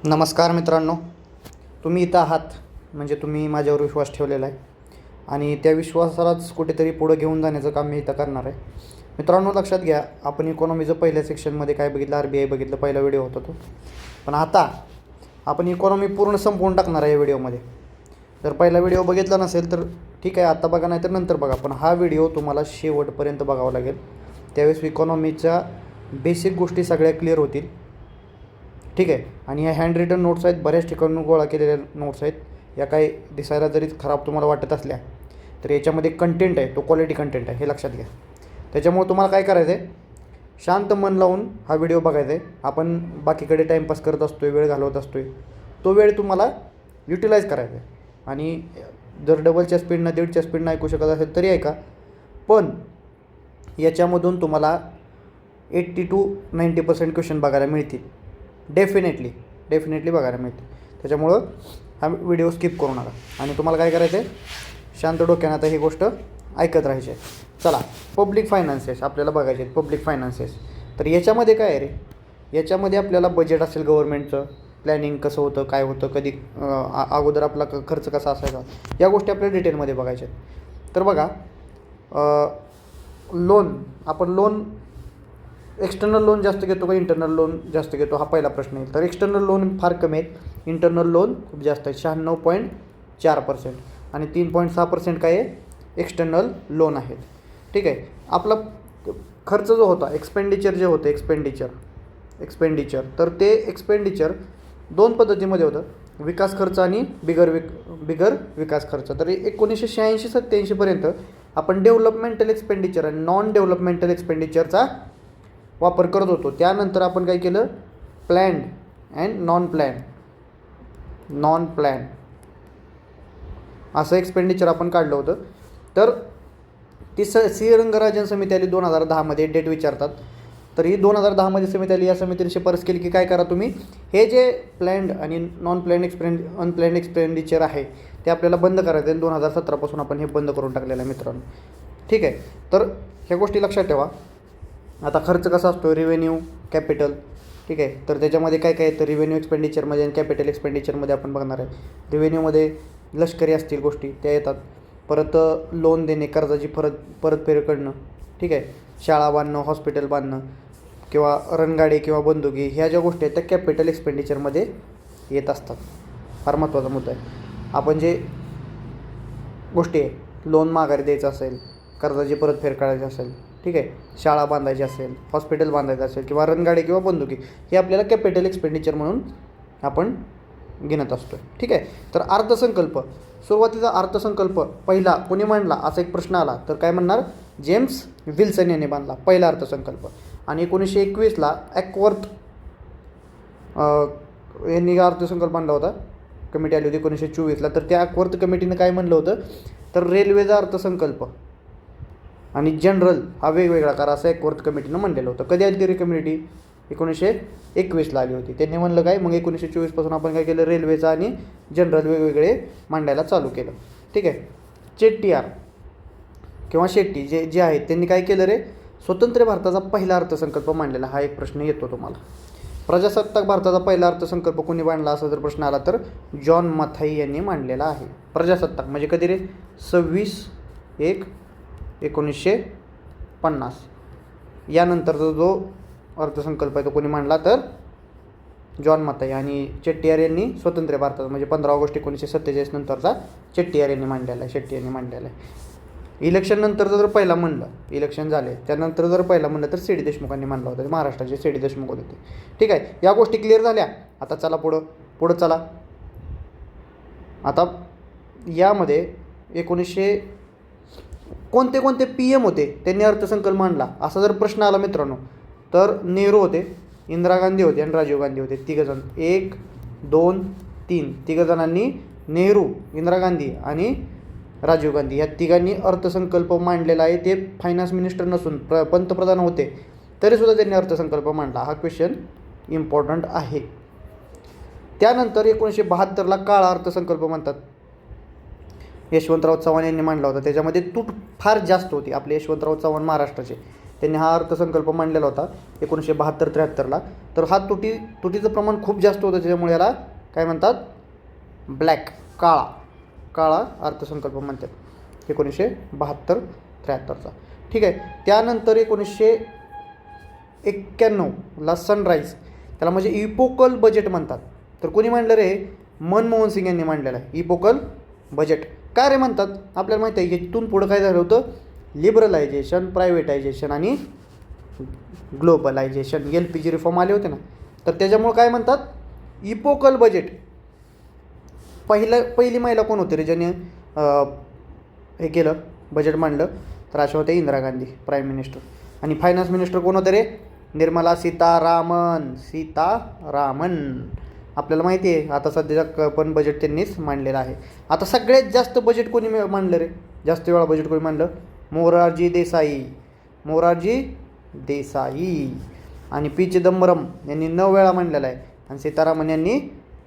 नमस्कार मित्रांनो, तुम्ही इथं आहात म्हणजे तुम्ही माझ्यावर विश्वास ठेवलेला आहे आणि त्या विश्वासालाच कुठेतरी पुढं घेऊन जाण्याचं काम मी इथं करणार आहे. मित्रांनो, लक्षात घ्या, आपण इकॉनॉमीचं पहिल्या सेक्शनमध्ये काय बघितलं, RBI बघितलं, पहिला व्हिडिओ होता तो. पण आता आपण इकॉनॉमी पूर्ण संपवून टाकणार आहे या व्हिडिओमध्ये. जर पहिला व्हिडिओ बघितला नसेल तर ठीक आहे, आता बघा, नाही तर नंतर बघा, पण हा व्हिडिओ तुम्हाला शेवटपर्यंत बघावा लागेल. त्यावेळेस इकॉनॉमीच्या बेसिक गोष्टी सगळ्या क्लिअर होतील. ठीक आहे. आणि ह्या हँड रिटन नोट्स आहेत, बऱ्याच ठिकाणून गोळा केलेल्या नोट्स आहेत. या काही दिसायला जरी खराब तुम्हाला वाटत असल्या तर याच्यामध्ये कंटेंट आहे, तो क्वालिटी कंटेंट आहे, हे लक्षात घ्या. त्याच्यामुळे तुम्हाला काय करायचं आहे, शांत मन लावून हा व्हिडिओ बघायचा आहे. आपण बाकीकडे टाईमपास करत असतो आहे, वेळ घालवत असतो आहे, तो वेळ तुम्हाला युटिलाइज करायचा आहे. आणि जर डबलच्या स्पीडनं 1.5च्या स्पीडनं ऐकू शकत असेल तरी ऐका, पण याच्यामधून तुम्हाला 80 to 90% क्वेश्चन बघायला मिळतील. डेफिनेटली बघायला मिळते. त्याच्यामुळं हा व्हिडिओ स्किप करू नका आणि तुम्हाला काय करायचं आहे, शांत डोक्यानं आता ही गोष्ट ऐकत राहायची आहे. चला, पब्लिक फायनान्सेस आपल्याला बघायचे आहेत. पब्लिक फायनान्सेस तर याच्यामध्ये काय आहे रे, याच्यामध्ये आपल्याला बजेट असेल, गव्हर्नमेंटचं प्लॅनिंग कसं होतं, काय होतं, कधी अगोदर आपला खर्च कसा असायचा, या गोष्टी आपल्याला डिटेलमध्ये बघायच्या आहेत. तर बघा, आपण लोन एक्सटर्नल लोन जास्त घेतो का इंटरनल लोन जास्त घेतो, हा पहिला प्रश्न येईल. तर एक्सटर्नल लोन फार कमी आहेत, इंटरनल लोन खूप जास्त आहे, 96.4%, आणि 3.6% काय आहे, एक्सटर्नल लोन आहेत. ठीक आहे. आपला खर्च जो होता, एक्सपेंडिचर जे होतं, एक्सपेंडिचर तर ते एक्सपेंडिचर दोन पद्धतीमध्ये होतं, विकास खर्च आणि बिगर विकास खर्च. तर 1986-87पर्यंत आपण डेव्हलपमेंटल एक्सपेंडिचर आणि नॉन डेव्हलपमेंटल एक्सपेंडिचरचा वापर करत होतो. त्यानंतर आपण काय केलं, प्लॅन्ड अँड नॉन प्लॅन असं एक्सपेंडिचर आपण काढलं होतं. तर ती सी रंगराजन समिती आली 2010मध्ये, डेट विचारतात. तर ही 2010मध्ये समिती आली. या समितीने शिफारस केली की काय करा तुम्ही, हे जे प्लॅन्ड आणि नॉन प्लॅन्ड अनप्लॅन्ड एक्सपेंडिचर आहे ते आपल्याला बंद करायचं आहे. 2017पासून आपण हे बंद करून टाकलेलं आहे मित्रांनो. ठीक आहे. तर ह्या गोष्टी लक्षात ठेवा. आता खर्च कसा असतो, रिव्हेन्यू, कॅपिटल. ठीक आहे. तर त्याच्यामध्ये काय काय येतं, रिव्हेन्यू एक्सपेंडिचरमध्ये आणि कॅपिटल एक्सपेंडिचरमध्ये आपण बघणार आहे. रिव्हेन्यूमध्ये लष्करी असतील गोष्टी त्या येतात, परत लोन देणे, कर्जाची परतफेड करणं. ठीक आहे. शाळा बांधणं, हॉस्पिटल बांधणं, किंवा रणगाडी किंवा बंदुकी, ह्या ज्या गोष्टी आहेत त्या कॅपिटल एक्सपेंडिचरमध्ये येत असतात. फार महत्त्वाचा मुद्दा आहे. आपण जे गोष्टी आहे, लोन माघारी द्यायचं असेल, कर्जाची परतफेड करायची असेल, ठीक आहे, शाळा बांधायची असेल, हॉस्पिटल बांधायचं असेल, किंवा रणगाडी किंवा बंदुकी, हे आपल्याला कॅपिटल एक्सपेंडिचर म्हणून आपण गिनत असतो. ठीक आहे. तर अर्थसंकल्प, सुरुवातीचा अर्थसंकल्प पहिला कोणी मांडला असा एक प्रश्न आला तर काय म्हणणार, जेम्स विल्सन यांनी बांधला पहिला अर्थसंकल्प. आणि 1921ला ॲकवर्थ यांनी अर्थसंकल्प बांधला होता. कमिटी आली होती 1924ला. तर त्या ॲकवर्थ कमिटीनं काय म्हणलं होतं, तर रेल्वेचा अर्थसंकल्प आणि जनरल हा वेगवेगळा करा असं ॲकवर्थ कमिटीनं म्हणलेलं होतं. कधी आली ती कमिटी, 1921ला आली होती. त्यांनी म्हणलं काय, मग 1924पासून आपण काय केलं, रेल्वेचा आणि जनरल वेगवेगळे मांडायला चालू केलं. ठीक आहे. चेट्टियार किंवा शेट्टी जे आहेत त्यांनी काय केलं रे, स्वतंत्र भारताचा पहिला अर्थसंकल्प मांडलेला. हा एक प्रश्न येतो तुम्हाला. प्रजासत्ताक भारताचा पहिला अर्थसंकल्प कोणी मांडला असा जर प्रश्न आला तर जॉन मथाई यांनी मांडलेला आहे. प्रजासत्ताक म्हणजे कधी रे, 26/1/1950. यानंतरचा जो अर्थसंकल्प आहे तो कोणी मांडला तर जॉन मथाई. आणि चेट्टियार यांनी स्वतंत्र भारताचा म्हणजे 15 ऑगस्ट 1947 नंतरचा चेट्टियार यांनी मांडलेला आहे, शेट्टी यांनी मांडलेला आहे. इलेक्शन नंतर जर पहिला म्हणलं, इलेक्शन झाले त्यानंतर जर पहिला म्हणलं तर सी.डी. देशमुखांनी मांडला होता. महाराष्ट्राचे सी.डी. देशमुख होते ते. ठीक आहे. या गोष्टी क्लिअर झाल्या. आता चला पुढं चला. आता यामध्ये कोणते PM होते त्यांनी अर्थसंकल्प मांडला असा जर प्रश्न आला मित्रांनो, तर नेहरू होते, इंदिरा गांधी होते आणि राजीव गांधी होते. तिघंजण, 1, 2, 3 तिघंजणांनी, नेहरू, इंदिरा गांधी आणि राजीव गांधी, या तिघांनी अर्थसंकल्प मांडलेला आहे. ते फायनान्स मिनिस्टर नसून पंतप्रधान होते तरीसुद्धा त्यांनी अर्थसंकल्प मांडला. हा क्वेश्चन इम्पॉर्टंट आहे. त्यानंतर 1972ला काळा अर्थसंकल्प म्हणतात, यशवंतराव चव्हाण यांनी मांडला होता. त्याच्यामध्ये तूट फार जास्त होती. आपले यशवंतराव चव्हाण महाराष्ट्राचे, त्यांनी हा अर्थसंकल्प मांडलेला होता 1972-73ला. तर हा तुटीचं प्रमाण खूप जास्त होतं, त्याच्यामुळे याला काय म्हणतात, ब्लॅक, काळा अर्थसंकल्प म्हणतात 1972-73चा. ठीक आहे. त्यानंतर 1991ला सनराईज, त्याला म्हणजे इपोकल बजेट म्हणतात. तर कोणी मांडलं रे? मनमोहन सिंग यांनी मांडलेलं आहे इपोकल बजेट. काय रे म्हणतात? आपल्याला माहिती आहे की इथून पुढं काय झालं होतं, लिबरलायझेशन, प्रायव्हेटायझेशन आणि ग्लोबलायझेशन, LPG रिफॉर्म आले होते ना. तर त्याच्यामुळं काय म्हणतात, इपोकल बजेट. पहिली महिला कोण होती रे ज्याने हे केलं, बजेट मांडलं? तर अशा होत्या इंदिरा गांधी, प्राईम मिनिस्टर. आणि फायनान्स मिनिस्टर कोण होते रे? निर्मला सीतारामन. आपल्याला माहिती आहे आता सध्याचा पण बजेट त्यांनीच मांडलेलं आहे. आता सगळ्यात जास्त बजेट कोणी मांडलं रे? जास्त वेळा बजेट कोणी मांडलं? मोरारजी देसाई. आणि पी चिदंबरम यांनी 9 वेळा मांडलेला आहे. आणि सीतारामन यांनी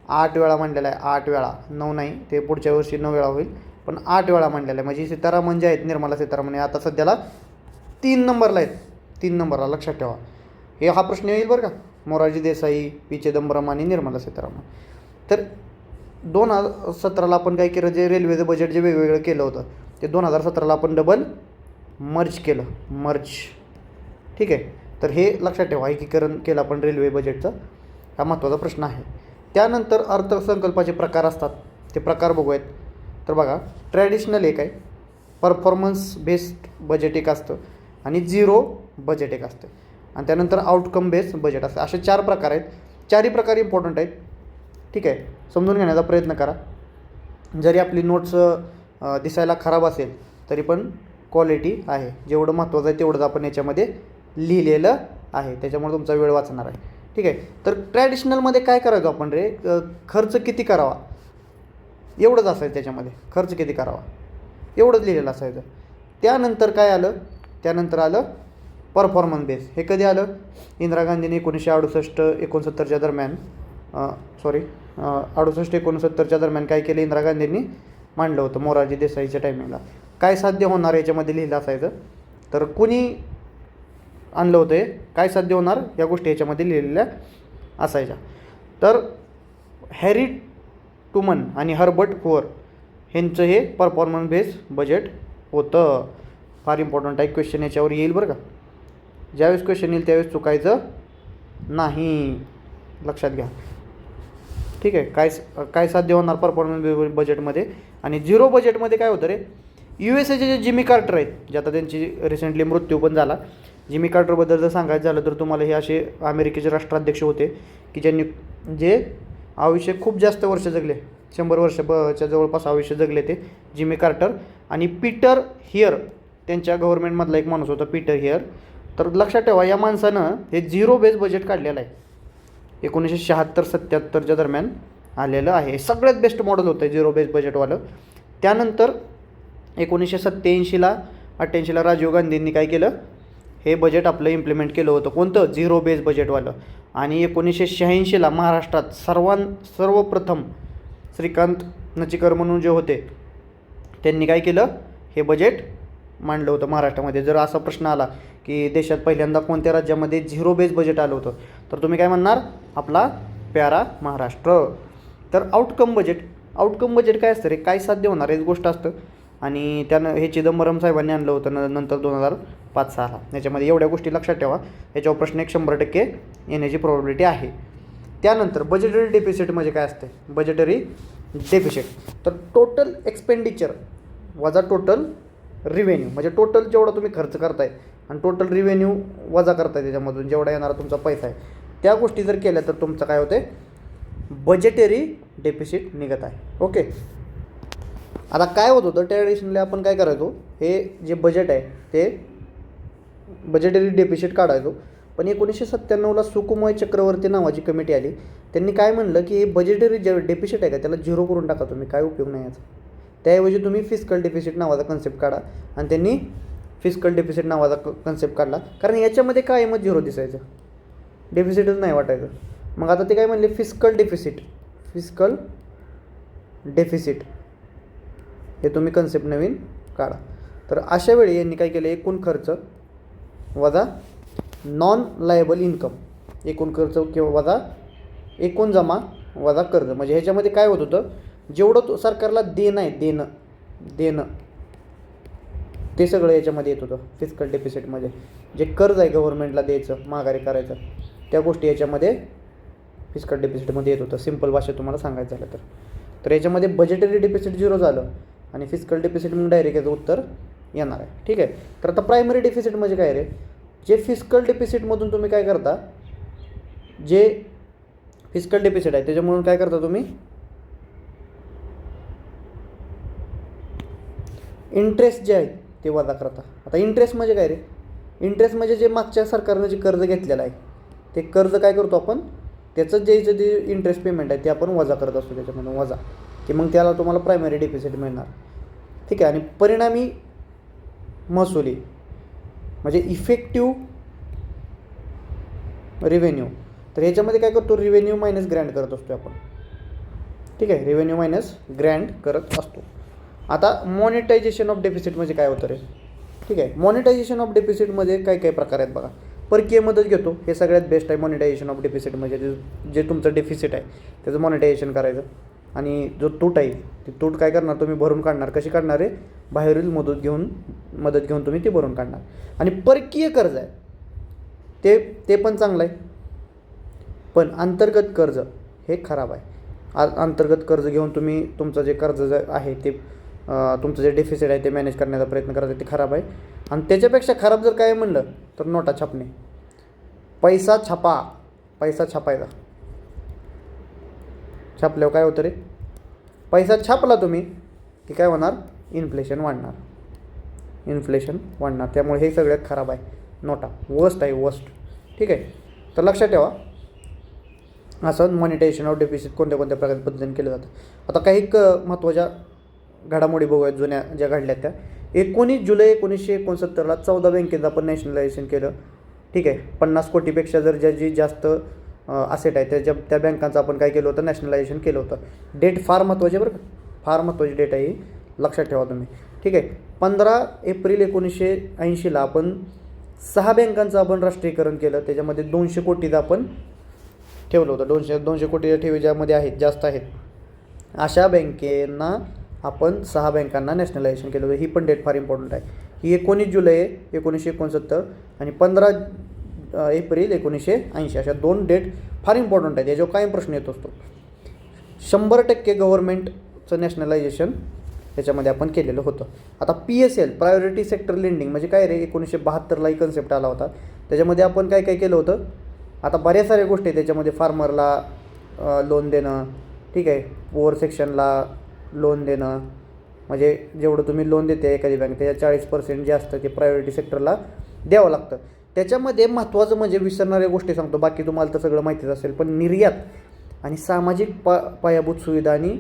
8 वेळा मांडलेला आहे. 8 वेळा, 9 नाही, ते पुढच्या वर्षी 9 वेळा होईल, पण 8 वेळा मांडलेला आहे. म्हणजे सीतारामन जे आहेत, निर्मला सीतारामन, आता सध्याला 3 नंबरला आहेत. 3 नंबरला, लक्षात ठेवा. हा प्रश्न येईल बरं का, मोरारजी देसाई, पी चिदंबरम आणि निर्मला सीतारामन. तर 2017ला आपण काय केलं, जे रेल्वेचं बजेट जे वेगवेगळं केलं होतं ते 2017ला आपण डबल मर्ज केलं. ठीक आहे. तर हे लक्षात ठेवा, एकीकरण केलं आपण रेल्वे बजेटचं. हा महत्त्वाचा प्रश्न आहे. त्यानंतर अर्थसंकल्पाचे प्रकार असतात, ते प्रकार बघूयात. तर बघा, ट्रॅडिशनल एक आहे, परफॉर्मन्स बेस्ड बजेट एक असतं, आणि झिरो बजेट एक असतं, आणि त्यानंतर आउटकम बेस्ड बजेट असतं. असे 4 प्रकार आहेत. 4ही प्रकार इम्पॉर्टंट आहेत. ठीक आहे, समजून घेण्याचा प्रयत्न करा. जरी आपली नोट्स दिसायला खराब असेल तरी पण क्वालिटी आहे. जेवढं महत्त्वाचं आहे तेवढंच आपण याच्यामध्ये लिहिलेलं आहे, त्याच्यामुळे तुमचा वेळ वाचणार आहे. ठीक आहे. तर ट्रॅडिशनलमध्ये काय करायचं आपण रे, खर्च किती करावा एवढंच असायचं, त्याच्यामध्ये खर्च किती करावा एवढंच लिहिलेलं असायचं. त्यानंतर काय आलं, त्यानंतर आलं परफॉर्मन्स बेस. हे कधी आलं? इंदिरा गांधीने 1968-69च्या दरम्यान 68-69च्या दरम्यान काय केलं, इंदिरा गांधींनी मांडलं होतं मोरारजी देसाईच्या टायमिंगला. काय साध्य होणार याच्यामध्ये लिहिलं असायचं. तर कुणी आणलं होतं हे, काय साध्य होणार या गोष्टी याच्यामध्ये लिहिलेल्या असायच्या. तर हॅरी टूमन आणि हर्बर्ट हुअर ह्यांचं हे परफॉर्मन्स बेस बजेट होतं. फार इम्पॉर्टंट आहे, क्वेश्चन याच्यावर येईल बरं का. ज्यावेळेस क्वेश्चन येईल त्यावेळेस चुकायचं नाही, लक्षात घ्या. ठीक आहे. काय साध्य होणार परफॉर्मन्स बजेटमध्ये. आणि झिरो बजेटमध्ये काय होतं रे, USAचे जे जिमी कार्टर आहेत, जे आता त्यांची रिसेंटली मृत्यू पण झाला. जिमी कार्टरबद्दल जर सांगायचं झालं तर तुम्हाला हे असे अमेरिकेचे राष्ट्राध्यक्ष होते की जे आयुष्य खूप जास्त वर्ष जगले, 100 वर्षाच्या जवळपास आयुष्य जगले ते जिमी कार्टर. आणि पीटर हियर त्यांच्या गव्हर्नमेंटमधला एक माणूस होता, पीटर हियर. तर लक्षात ठेवा, या माणसानं हे झिरो बेस बजेट काढलेलं आहे, 1976-77च्या दरम्यान आलेलं आहे. सगळ्यात बेस्ट मॉडेल होतं झिरो बेस बजेटवालं. त्यानंतर 1987-88ला राजीव गांधींनी काय केलं, हे बजेट आपलं इम्प्लिमेंट केलं होतं. कोणतं? झिरो बेस बजेटवालं. आणि 1986ला महाराष्ट्रात सर्वप्रथम श्रीकांत नचीकर म्हणून जे होते त्यांनी काय केलं, हे बजेट मांडलं होतं महाराष्ट्रामध्ये. जर असा प्रश्न आला की देशात पहिल्यांदा कोणत्या राज्यामध्ये झिरो बेस बजेट आलं होतं, तर तुम्ही काय म्हणणार, आपला प्यारा महाराष्ट्र. तर आउटकम बजेट काय असतं रे, काय साध्य होणार एक गोष्ट असतं. आणि त्यानं हे चिदंबरम साहेबांनी आणलं होतं नंतर 2005-06ला. याच्यामध्ये एवढ्या गोष्टी लक्षात ठेवा, याच्यावर प्रश्न 100% येण्याची प्रोबॅबिलिटी आहे. त्यानंतर बजेटरी डेफिसिट म्हणजे काय असते, बजेटरी डेफिसिट. तर टोटल एक्सपेंडिचर वजा टोटल रिव्हेन्यू, म्हणजे टोटल जेवढा तुम्ही खर्च करताय आणि टोटल रिव्हेन्यू वजा करताय त्याच्यामधून जेवढा येणारा तुमचा पैसा आहे, त्या गोष्टी जर केल्या तर तुमचं काय होते, बजेटरी डेफिसिट निघत आहे. ओके. आता काय होत होतं, ट्रॅडिशनली आपण काय करायचो, हे जे बजेट आहे ते बजेटरी डेफिसिट काढायचो. पण 1997ला सुकुमाय चक्रवर्ती नावाची कमिटी आली. त्यांनी काय म्हणलं की हे बजेटरी डेफिसिट आहे का, त्याला झिरो करून टाका तुम्ही, काय उपयोग नाही याचा. त्याऐवजी तुम्ही फिस्कल डेफिसिट नावाचा कन्सेप्ट काढा. आणि त्यांनी फिस्कल डेफिसिट नावाचा कन्सेप्ट काढला, कारण याच्यामध्ये काय मग झिरो दिसायचं, डेफिसिटच नाही वाटायचं. मग आता ते काय म्हणले, फिस्कल डेफिसिट हे तुम्ही कन्सेप्ट नवीन काढा. तर अशा वेळी यांनी काय केलं, एकूण खर्च वजा नॉन लायबल इन्कम, एकूण खर्च किंवा वजा एकूण जमा वजा कर्ज. म्हणजे ह्याच्यामध्ये काय होत होतं, जेवढं तो सरकारला देणं आहे, देणं ते सगळं याच्यामध्ये येत होतं फिस्कल डेफिसिटमध्ये. जे कर्ज आहे गव्हर्नमेंटला द्यायचं, माघारी करायचं, त्या गोष्टी याच्यामध्ये फिस्कल डेफिसिटमध्ये येत होतं. सिंपल भाषेत तुम्हाला सांगायचं झालं तर याच्यामध्ये बजेटरी डेफिसिट 0 झालं आणि फिस्कल डेफिसिट मग डायरेक्ट याचं उत्तर येणार आहे. ठीक आहे. तर आता प्रायमरी डेफिसिट म्हणजे काय रे, जे फिस्कल डेफिसिटमधून तुम्ही काय करता, जे फिस्कल डेफिसिट आहे त्याच्यामधून काय करता तुम्ही, इंटरेस्ट जे आहे ते वजा करता. आता इंटरेस्ट म्हणजे काय रे, इंटरेस्ट म्हणजे जे मागच्या सरकारनं जे कर्ज घेतलेलं आहे ते कर्ज काय करतो आपण, त्याचं जे इंटरेस्ट पेमेंट आहे ते आपण वजा करत असतो त्याच्यामधून वजा, की मग त्याला तुम्हाला प्रायमरी डेफिसिट मिळणार. ठीक आहे. आणि परिणामी महसुली म्हणजे इफेक्टिव्ह रेव्हेन्यू. तर ह्याच्यामध्ये काय करतो, रेव्हेन्यू मायनस ग्रँट करत असतो आपण. ठीक आहे. रेव्हेन्यू मायनस ग्रँट करत असतो. आता मॉनिटायझेशन ऑफ डेफिसिट म्हणजे काय होतं रे. ठीक आहे. मॉनिटायझेशन ऑफ डेफिसिटमध्ये काय काय प्रकार आहेत बघा. परकीय मदत घेतो, हे सगळ्यात बेस्ट आहे मॉनिटायझेशन ऑफ डेफिसिट. म्हणजे जे तुमचं डेफिसिट आहे त्याचं मॉनिटायझेशन करायचं. आणि जो तूट आहे ती तूट काय करणार तुम्ही, भरून काढणार. कशी काढणार आहे, बाहेरील मदत घेऊन तुम्ही ती भरून काढणार. आणि परकीय कर्ज आहे ते पण चांगलं आहे, पण अंतर्गत कर्ज हे खराब आहे. अंतर्गत कर्ज घेऊन तुम्ही तुमचं जे कर्ज आहे ते तुमचं जे डेफिसिट आहे ते मॅनेज करण्याचा प्रयत्न करायचा, ते खराब आहे. आणि त्याच्यापेक्षा खराब जर काय म्हणलं तर नोटा छापणे. पैसा छापायचा. छापल्यावर काय होतं रे, पैसा छापला तुम्ही की काय होणार, इन्फ्लेशन वाढणार. त्यामुळे हे सगळ्यात खराब आहे, नोटा वर्स्ट आहे, वर्स्ट. ठीक आहे. तर लक्षात ठेवा, असं मॉनिटायझेशन ऑफ डेफिसिट कोणत्या प्रकारे पद्धतीने केलं जातं. आता काही महत्त्वाच्या घडामोडी बघूयात जुन्या ज्या घडल्या त्या. 19 जुलै 1969ला 14 बँकेचं आपण नॅशनलायझेशन केलं. ठीक आहे. 50 कोटीपेक्षा जर ज्याची जास्त असेट आहे त्या बँकांचं आपण काय केलं होतं, नॅशनलायझेशन केलं होतं. डेट फार महत्त्वाची बरं का, फार महत्त्वाची डेट आहे ही, लक्षात ठेवा तुम्ही. ठीक आहे. 15 एप्रिल 1980ला आपण 6 बँकांचं आपण राष्ट्रीयकरण केलं. त्याच्यामध्ये 200 कोटीचं आपण ठेवलं होतं. 200 कोटीच्या ठेवी ज्यामध्ये आहेत, जास्त आहेत, अशा बँकेंना आपण 6 बँकांना नॅशनलायझेशन केलं होतं. ही पण डेट फार इम्पॉर्टंट आहे. ही 19 जुलै 1969 आणि 15 एप्रिल 1980 अशा 2 डेट फार इम्पॉर्टंट आहेत. याच्यावर कायम प्रश्न येत असतो. 100% गव्हर्नमेंटचं नॅशनलायझेशन याच्यामध्ये आपण केलेलं होतं. आता PSL प्रायोरिटी सेक्टर लेंडिंग म्हणजे काय रे, 1972ला ही कन्सेप्ट आला होता. त्याच्यामध्ये आपण काय केलं होतं, आता बऱ्याच साऱ्या गोष्टी त्याच्यामध्ये, फार्मरला लोन देणं. ठीक आहे. पुअर सेक्शनला लोन देणं, म्हणजे जेवढं तुम्ही लोन देते एखादी बँक त्याच्या 40% जे असतं ते प्रायोरिटी सेक्टरला द्यावं लागतं. त्याच्यामध्ये महत्त्वाचं म्हणजे विसरणाऱ्या गोष्टी सांगतो, बाकी तुम्हाला तर सगळं माहितीच असेल, पण निर्यात आणि सामाजिक पायाभूत सुविधा आणि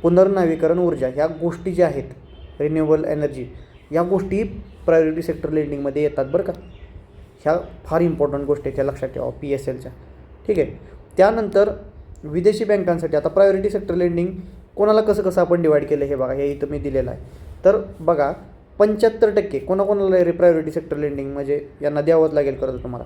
पुनर्नवीकरण ऊर्जा ह्या गोष्टी ज्या आहेत, रिन्युएबल एनर्जी, या गोष्टी प्रायोरिटी सेक्टर लेंडिंगमध्ये येतात बरं का. ह्या फार इम्पॉर्टंट गोष्टी आहेत, ह्या लक्षात ठेवा PSLच्या. ठीक आहे. त्यानंतर विदेशी बँकांसाठी आता प्रायोरिटी सेक्टर लेंडिंग कोणाला कसं आपण डिवाईड केलं हे बघा, हे इथं मी दिलेलं आहे. तर बघा 75% कोणाकोणाला रे प्रायोरिटी सेक्टर लेंडिंग म्हणजे यांना द्यावंच लागेल कर्ज तुम्हाला.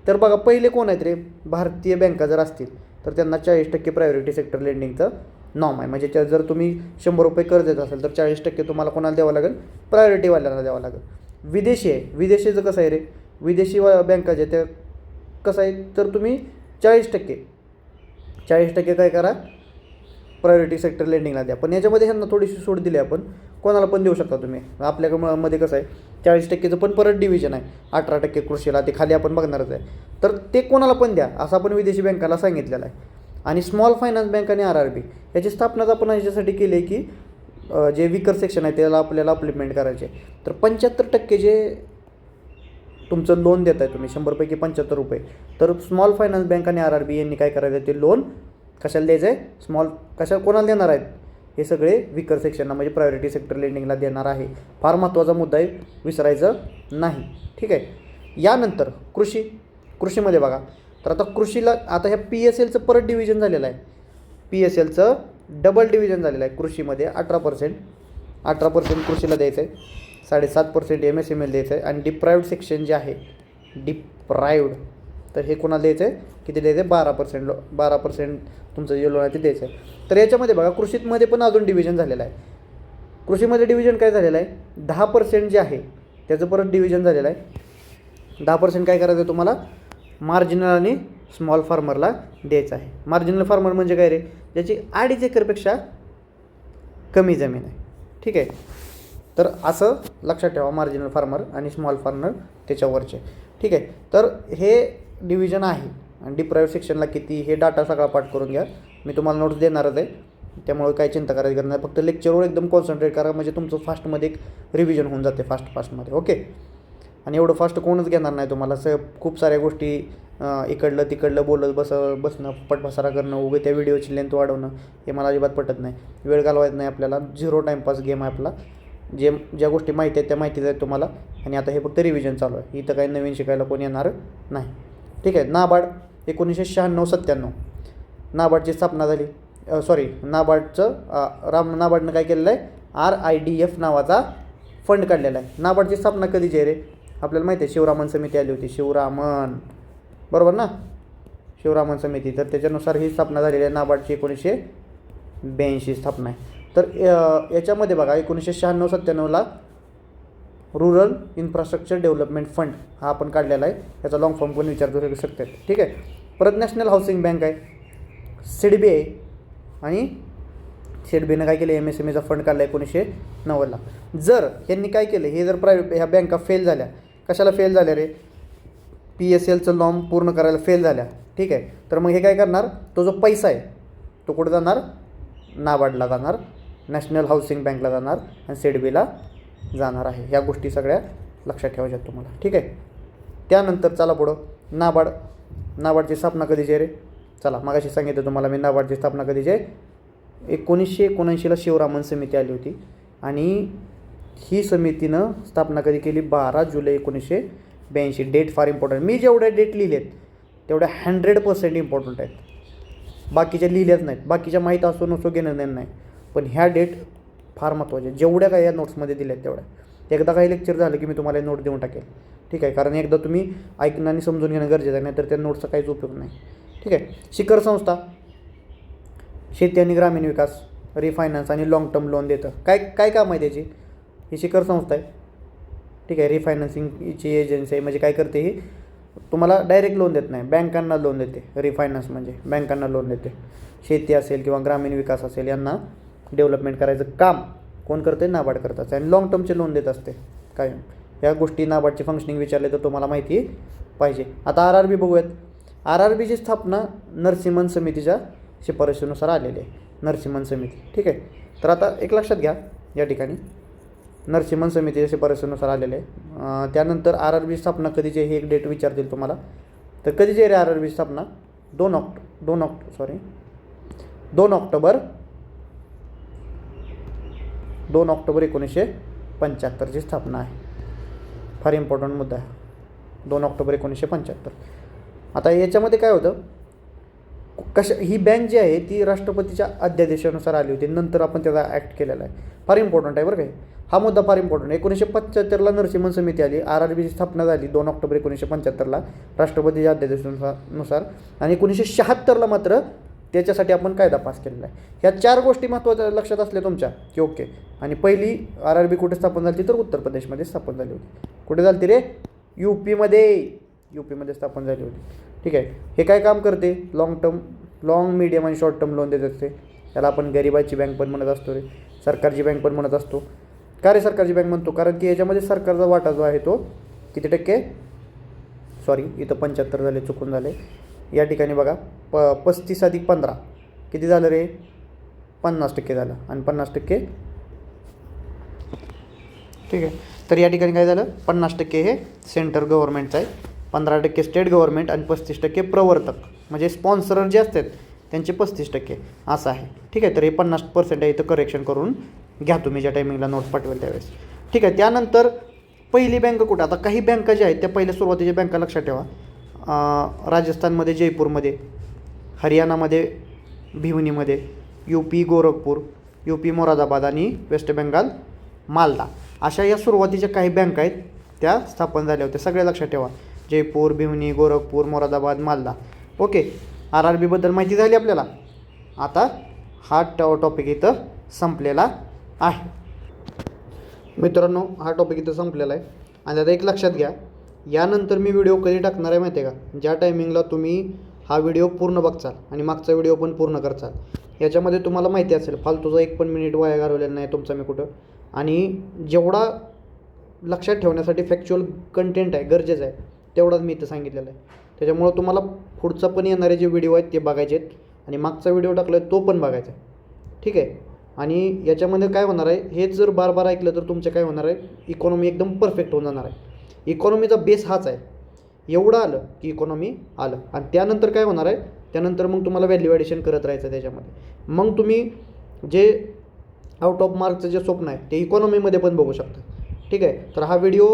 तर बघा पहिले कोण आहेत रे, भारतीय बँका जर असतील तर त्यांना 40% प्रायोरिटी सेक्टर लेंडिंगचं नॉर्म आहे. म्हणजे जर तुम्ही 100 रुपये कर्ज देत असेल तर 40% तुम्हाला कोणाला द्यावं लागेल, प्रायोरिटीवाल्यांना द्यावं लागेल. विदेशी आहे, विदेशीचं कसं आहे रे, विदेशी बँका ज्या त्या कसं आहे, तर तुम्ही 40% काय करा, प्रायोरिटी सेक्टर लेंडिंगला द्या. पण याच्यामध्ये ह्यांना थोडीशी सूट दिली आपण, कोणाला पण देऊ शकता तुम्ही. आपल्यामध्ये कसं आहे 40%चं पण परत डिव्हिजन आहे, 18% कृषीला, ते खाली आपण बघणारच आहे. तर ते कोणाला पण द्या असं आपण विदेशी बँकाला सांगितलेलं आहे. आणि स्मॉल फायनान्स बँक आणि RRB याची स्थापना आपण याच्यासाठी केली आहे की जे विकर सेक्शन आहे त्याला आपल्याला अप्लिमेंट करायचे. तर 75% जे तुमचं लोन देत आहे तुम्ही 100 पैकी 75 रुपये, तर स्मॉल फायनान्स बँक आणि RRB यांनी काय करायचं, ते लोन कशाला द्यायचं आहे, कोणाला देणार आहेत, हे सगळे विकर सेक्शनला म्हणजे प्रायोरिटी सेक्टर लेंडिंगला देणार आहे. फार महत्त्वाचा मुद्दा आहे, विसरायचं नाही. ठीक आहे. यानंतर कृषीमध्ये बघा, तर आता कृषीला आता ह्या PSLचं परत डिव्हिजन झालेलं आहे. PSLचं डबल डिव्हिजन झालेलं आहे. कृषीमध्ये 18% कृषीला द्यायचं आहे, 7.5% MSML द्यायचं आहे. आणि डिप्रायव्ड सेक्शन जे आहे डिप्रायव्ड, तर हे कोणाला द्यायचं आहे, किती द्यायचं आहे, 12% तुमचं जे लोन आहे ते द्यायचं आहे. तर याच्यामध्ये बघा कृषीमध्ये पण अजून डिव्हिजन झालेलं आहे. कृषीमध्ये डिव्हिजन काय झालेलं आहे, 10% जे आहे त्याचं परत डिव्हिजन झालेलं आहे. 10% काय करायचं आहे तुम्हाला, मार्जिनल आणि स्मॉल फार्मरला द्यायचं आहे. मार्जिनल फार्मर म्हणजे काय रे, ज्याची 2.5 एकरपेक्षा कमी जमीन आहे. ठीक आहे, तर असं लक्षात ठेवा, मार्जिनल फार्मर आणि स्मॉल फार्मर त्याच्यावरचे. ठीक आहे, तर हे डिव्हिजन आहे. आणि डिप्रायव्ड सेक्शनला किती, हे डाटा सगळा पाठ करून घ्या. मी तुम्हाला नोट्स देणारच आहे, त्यामुळे काही चिंता करायची गरज नाही. फक्त लेक्चरवर एकदम कॉन्सन्ट्रेट करा, म्हणजे तुमचं फास्टमध्ये एक रिव्हिजन होऊन जाते फास्टमध्ये. ओके, आणि एवढं फास्ट कोणच घेणार नाही तुम्हाला. खूप साऱ्या गोष्टी इकडलं तिकडलं बोलत बसणं, पटपसारा करणं, उगे त्या व्हिडिओची लेंथ वाढवणं, हे मला अजिबात पटत नाही. वेळ घालवायचा नाही आपल्याला. 0 टाईमपास गेम आहे आपला. ज्या गोष्टी माहिती आहेत त्या माहितीच आहेत तुम्हाला. आणि आता हे फक्त रिव्हिजन चालू आहे, इथं काही नवीन शिकायला कोणी येणार नाही. ठीक आहे, नाबार्ड 1996-97 नाबार्डची स्थापना झाली. नाबार्डनं काय केलेलं आहे, RIDF नावाचा फंड काढलेला आहे. नाबार्डची स्थापना कधीची आहे रे, आपल्याला माहिती आहे, शिवरामन समिती आली होती. शिवरामन, बरोबर ना, शिवरामन समिती. तर त्याच्यानुसार ही स्थापना झालेली आहे. नाबार्डची 1982 स्थापना आहे. तर याच्यामध्ये बघा 1996-97ला रुरल इन्फ्रास्ट्रक्चर डेव्हलपमेंट फंड हा आपण काढलेला आहे. याचा लॉंग फॉर्म पण विचारू शकतात. ठीक आहे, परत नॅशनल हाऊसिंग बँक आहे, सिडबी आहे. आणि सिडबीनं काय केलं, MSMEचा फंड काढला 1990ला. जर यांनी काय केलं, हे जर प्रायव्हेट ह्या बँका फेल झाल्या, कशाला फेल झाल्या रे, PSLचं लॉन पूर्ण करायला फेल झाल्या. ठीक आहे, तर मग हे काय करणार, तो जो पैसा आहे तो कुठं जाणार, नाबार्डला जाणार, नॅशनल हाऊसिंग बँकला जाणार आणि सिडबीला जाणार आहे. ह्या गोष्टी सगळ्या लक्षात ठेवायच्या तुम्हाला. ठीक आहे, त्यानंतर चला पुढं, नाबार्डची स्थापना कधीची आहे रे, चला मगाशी सांगितलं तुम्हाला मी, नाबार्डची स्थापना कधीची आहे, 1979ला शिवरामन समिती आली होती. आणि ही समितीनं स्थापना कधी केली, 12 जुलै 1982. डेट फार इम्पॉर्टंट. मी जेवढ्या डेट लिहिलेत तेवढ्या 100% इम्पॉर्टंट आहेत. बाकीच्या लिहिल्याच नाहीत, बाकीच्या माहीत असो नसो घेणं नाही, पण ह्या डेट फार महत्त्वाच्या. जेवढ्या काही या नोट्समध्ये दिल्यात तेवढ्या, एकदा काही लेक्चर झालं की मी तुम्हाला नोट देऊन टाकेल. ठीक आहे, कारण एकदा तुम्ही ऐकणं आणि समजून घेणं गरजेचं आहे, नाहीतर त्या नोट्सचा काहीच उपयोग नाही. ठीक आहे, शिखर संस्था शेती आणि ग्रामीण विकास, रिफायनान्स आणि लाँग टर्म लोन देतं. काय काम आहे त्याची, ही शिखर संस्था आहे. ठीक आहे, रिफायनान्सिंगची एजन्सी आहे. म्हणजे काय करते, ही तुम्हाला डायरेक्ट लोन देत नाही, बँकांना लोन देते. रिफायनान्स म्हणजे बँकांना लोन देते. शेती असेल किंवा ग्रामीण विकास असेल यांना डेव्हलपमेंट करायचं काम कोण करते, नाबार्ड करतात. आणि लाँग टर्मचे लोन देत असते काय. ह्या गोष्टी नाबार्डची फंक्शनिंग विचारले तर तुम्हाला माहिती पाहिजे. आता RRB बघूयात. RRBची स्थापना नरसिंहन समितीच्या शिफारशीनुसार आलेली आहे, नरसिंहन समिती. ठीक आहे, तर आता एक लक्षात घ्या, या ठिकाणी नरसिंहन समितीच्या शिफारशीनुसार आलेले आहे. त्यानंतर RRB स्थापना कधीची आहे, हे एक डेट विचारतील तुम्हाला. तर कधीची आहे रे RRB स्थापना, 2 ऑक्टोबर 1975ची स्थापना आहे. फार इम्पॉर्टंट मुद्दा आहे, 2 ऑक्टोबर 1975. आता याच्यामध्ये काय होतं, ही बँक जी आहे ती राष्ट्रपतीच्या अध्यादेशानुसार आली होती, नंतर आपण त्याचा ॲक्ट केलेला आहे. फार इम्पॉर्टंट आहे बरं काय, हा मुद्दा फार इम्पॉर्टंट आहे. 1975ला नरसिंहन समिती आली, RRBची स्थापना झाली 2 ऑक्टोबर 1975ला राष्ट्रपतीच्या अध्यादेशानुसार. आणि 1976ला मात्र त्याच्यासाठी आपण कायदा पास केलेला आहे. ह्या 4 गोष्टी महत्त्वाच्या लक्षात असल्या तुमच्या की ओके. आणि पहिली RRB कुठे स्थापन झाली तर उत्तर प्रदेशमध्ये स्थापन झाली होती. कुठे झाली रे, यूपीमध्ये स्थापन झाली होती. ठीक आहे, हे काय काम करते, लॉंग मीडियम आणि शॉर्ट टर्म लोन देत असते. त्याला आपण गरिबाची बँक पण म्हणत असतो रे, सरकारची बँक पण म्हणत असतो. का रे सरकारची बँक म्हणतो, कारण की याच्यामध्ये सरकारचा वाटा जो आहे तो किती टक्के, सॉरी इथं 75 झाले, चुकून झाले. या ठिकाणी बघा 35 अधिक 15 किती झालं रे, 50% झालं. आणि 50%, ठीक आहे, तर या ठिकाणी काय झालं, 50% हे सेंट्रल गव्हर्नमेंटचं आहे, 15% स्टेट गव्हर्नमेंट आणि 35% प्रवर्तक म्हणजे स्पॉन्सरर जे असतात त्यांचे 35% असं आहे. ठीक आहे, तर हे 50% आहे, इथं करेक्शन करून घ्या तुम्ही ज्या टायमिंगला नोट्स पाठवेल त्यावेळेस. ठीक आहे, त्यानंतर पहिली बँक कुठं, आता काही बँका ज्या आहेत त्या पहिल्या सुरुवातीच्या बँका लक्षात ठेवा. राजस्थानमध्ये जयपूरमध्ये, हरियाणामध्ये भिवनीमध्ये, UP गोरखपूर, UP मोरादाबाद आणि वेस्ट बेंगाल मालदा. अशा या सुरुवातीच्या काही बँका आहेत त्या स्थापन झाल्या होत्या. सगळे लक्षात ठेवा. जयपूर, भिवनी, गोरखपूर, मोरादाबाद, मालदा. ओके. RRBबद्दल माहिती झाली आपल्याला. आता हा टॉपिक इथं संपलेला आहे. मित्रांनो, हा टॉपिक इथं संपलेला आहे. आणि आता एक लक्षात घ्या, यानंतर मी व्हिडिओ कधी टाकणार आहे माहिती आहे का? ज्या टायमिंगला तुम्ही हा व्हिडिओ पूर्ण बघचाल आणि मागचा व्हिडिओ पण पूर्ण करचाल. याच्यामध्ये तुम्हाला माहिती असेल फालतूचा एक पण मिनिट वाया घालवलेला नाही तुमचा मी कुठं. आणि जेवढा लक्षात ठेवण्यासाठी फॅक्च्युअल कंटेंट आहे, गरजेचं आहे, तेवढाच मी इथं सांगितलेलं आहे. त्याच्यामुळं तुम्हाला पुढचा पण येणारे जे व्हिडिओ आहेत ते बघायचे आहेत आणि मागचा व्हिडिओ टाकला आहे तो पण बघायचा आहे. ठीक आहे. आणि याच्यामध्ये काय होणार आहे, हेच जर बार बार ऐकलं तर तुमचं काय होणार आहे, इकॉनॉमी एकदम परफेक्ट होऊन जाणार आहे. इकॉनॉमीचा बेस हाच आहे. एवढं आलं की इकॉनॉमी आलं. आणि त्यानंतर काय होणार आहे, त्यानंतर मग तुम्हाला व्हॅल्यू ॲडिशन करत राहायचं त्याच्यामध्ये. मग तुम्ही जे आउट ऑफ मार्कचं जे स्वप्न आहे ते इकॉनॉमीमध्ये पण बघू शकता. ठीक आहे. तर हा व्हिडिओ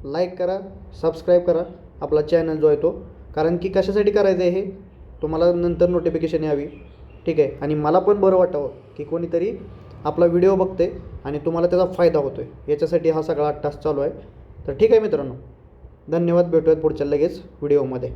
लाईक करा, सबस्क्राईब करा आपला चॅनल जो आहे तो. कारण की कशासाठी करायचं आहे हे तुम्हाला नंतर नोटिफिकेशन यावी. ठीक आहे. आणि मला पण बरं वाटावं की कोणीतरी आपला व्हिडिओ बघते आणि तुम्हाला त्याचा फायदा होतो आहे, याच्यासाठी हा सगळा 8 तास चालू आहे. तर ठीक आहे मित्रांनो, धन्यवाद. भेटूयात पुढच्या लगेच व्हिडिओमध्ये.